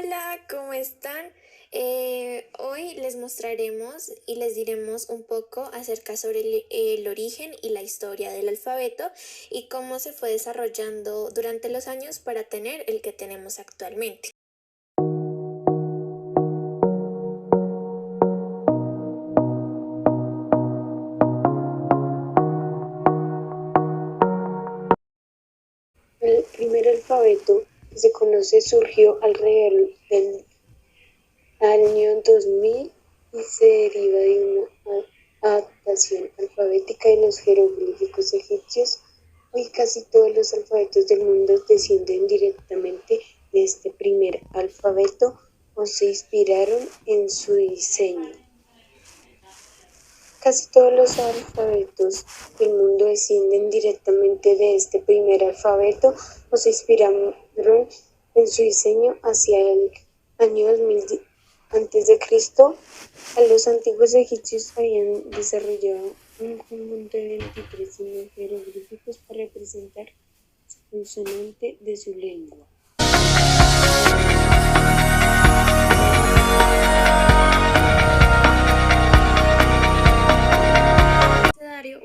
Hola, ¿cómo están? Hoy les mostraremos y les diremos un poco acerca sobre el origen y la historia del alfabeto y cómo se fue desarrollando durante los años para tener el que tenemos actualmente. El primer alfabeto que se conoce surgió alrededor del año 2000 y se deriva de una adaptación alfabética de los jeroglíficos egipcios. Hoy casi todos los alfabetos del mundo descienden directamente de este primer alfabeto o se inspiraron en su diseño. Casi todos los alfabetos del mundo descienden directamente de este primer alfabeto o se inspiraron en su diseño hacia el año 2000 a.C. Los antiguos egipcios habían desarrollado un conjunto de 23 signos jeroglíficos para representar su consonante de su lengua.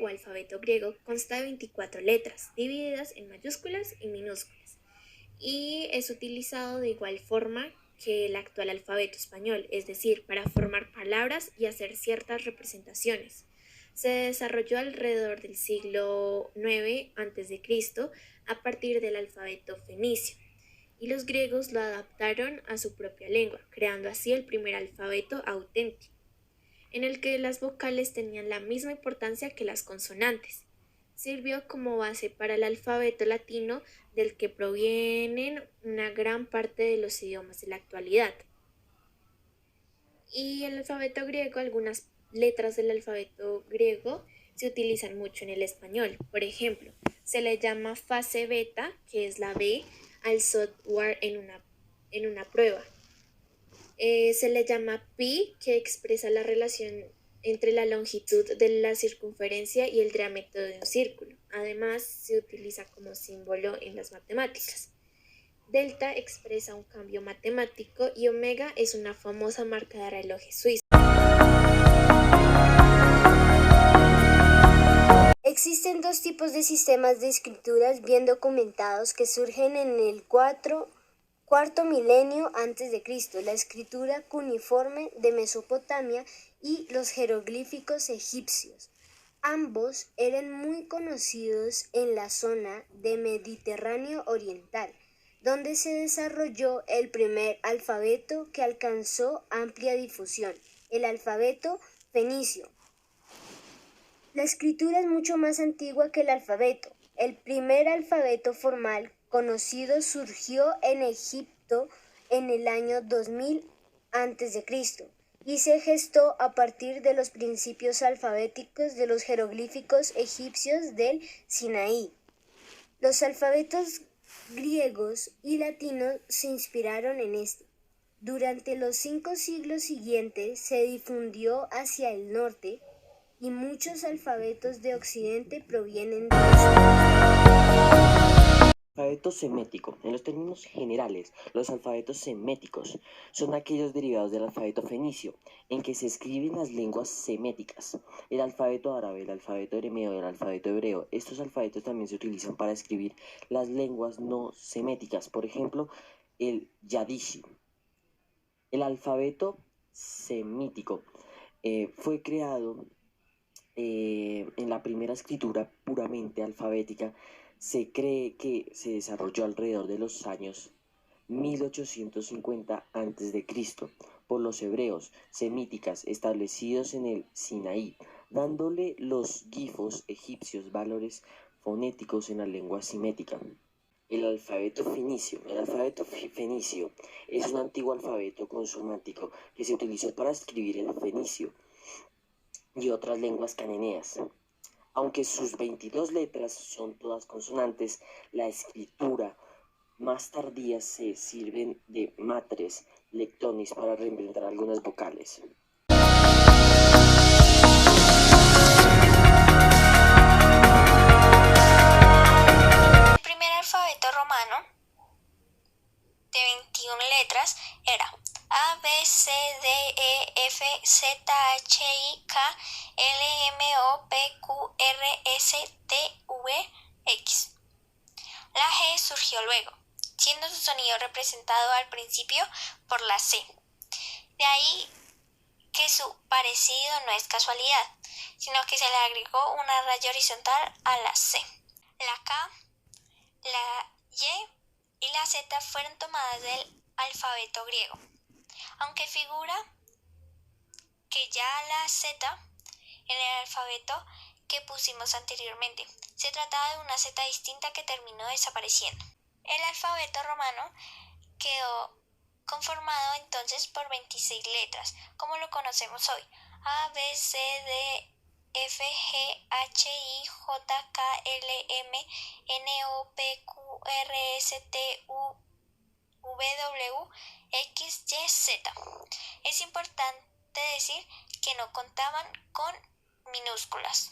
O alfabeto griego consta de 24 letras, divididas en mayúsculas y minúsculas, y es utilizado de igual forma que el actual alfabeto español, es decir, para formar palabras y hacer ciertas representaciones. Se desarrolló alrededor del siglo IX a.C. a partir del alfabeto fenicio, y los griegos lo adaptaron a su propia lengua, creando así el primer alfabeto auténtico, en el que las vocales tenían la misma importancia que las consonantes. Sirvió como base para el alfabeto latino, del que provienen una gran parte de los idiomas de la actualidad. Y el alfabeto griego, algunas letras del alfabeto griego se utilizan mucho en el español. Por ejemplo, se le llama fase beta, que es la B, al software en una prueba. Se le llama pi, que expresa la relación entre la longitud de la circunferencia y el diámetro de un círculo. Además, se utiliza como símbolo en las matemáticas. Delta expresa un cambio matemático y omega es una famosa marca de relojes suizos. Existen dos tipos de sistemas de escrituras bien documentados que surgen en el cuarto milenio antes de Cristo: la escritura cuneiforme de Mesopotamia y los jeroglíficos egipcios. Ambos eran muy conocidos en la zona de Mediterráneo oriental, donde se desarrolló el primer alfabeto que alcanzó amplia difusión, el alfabeto fenicio. La escritura es mucho más antigua que el alfabeto. El primer alfabeto formal conocido surgió en Egipto en el año 2000 a.C. y se gestó a partir de los principios alfabéticos de los jeroglíficos egipcios del Sinaí. Los alfabetos griegos y latinos se inspiraron en este. Durante los 5 siglos siguientes se difundió hacia el norte, y muchos alfabetos de Occidente provienen de Alfabeto semético. En los términos generales, los alfabetos seméticos son aquellos derivados del alfabeto fenicio, en que se escriben las lenguas seméticas. El alfabeto árabe, el alfabeto arameo y el alfabeto hebreo. Estos alfabetos también se utilizan para escribir las lenguas no seméticas, por ejemplo, el yadishi. El alfabeto semítico fue creado en la primera escritura puramente alfabética. Se cree que se desarrolló alrededor de los años 1850 a.C. por los hebreos semíticas establecidos en el Sinaí, dándole los glifos egipcios valores fonéticos en la lengua semética. El alfabeto fenicio. El alfabeto fenicio es un antiguo alfabeto consonántico que se utilizó para escribir el fenicio y otras lenguas cananeas. Aunque sus 22 letras son todas consonantes, la escritura más tardía se sirven de matres lectonis para representar algunas vocales. El primer alfabeto romano, de 21 letras, era A, B, C, D, E, F, Z, H, I, K, L, M, O, P, Q, R, S, T, V, X. La G surgió luego, siendo su sonido representado al principio por la C. De ahí que su parecido no es casualidad, sino que se le agregó una raya horizontal a la C. La K, la Y y la Z fueron tomadas del alfabeto griego, aunque figura que ya la Z en el alfabeto que pusimos anteriormente. Se trataba de una Z distinta que terminó desapareciendo. El alfabeto romano quedó conformado entonces por 26 letras, como lo conocemos hoy: A, B, C, D, F, G, H, I, J, K, L, M, N, O, P, Q, R, S, T, U, V, W, X, Y, Z. Es importante decir que no contaban con minúsculas.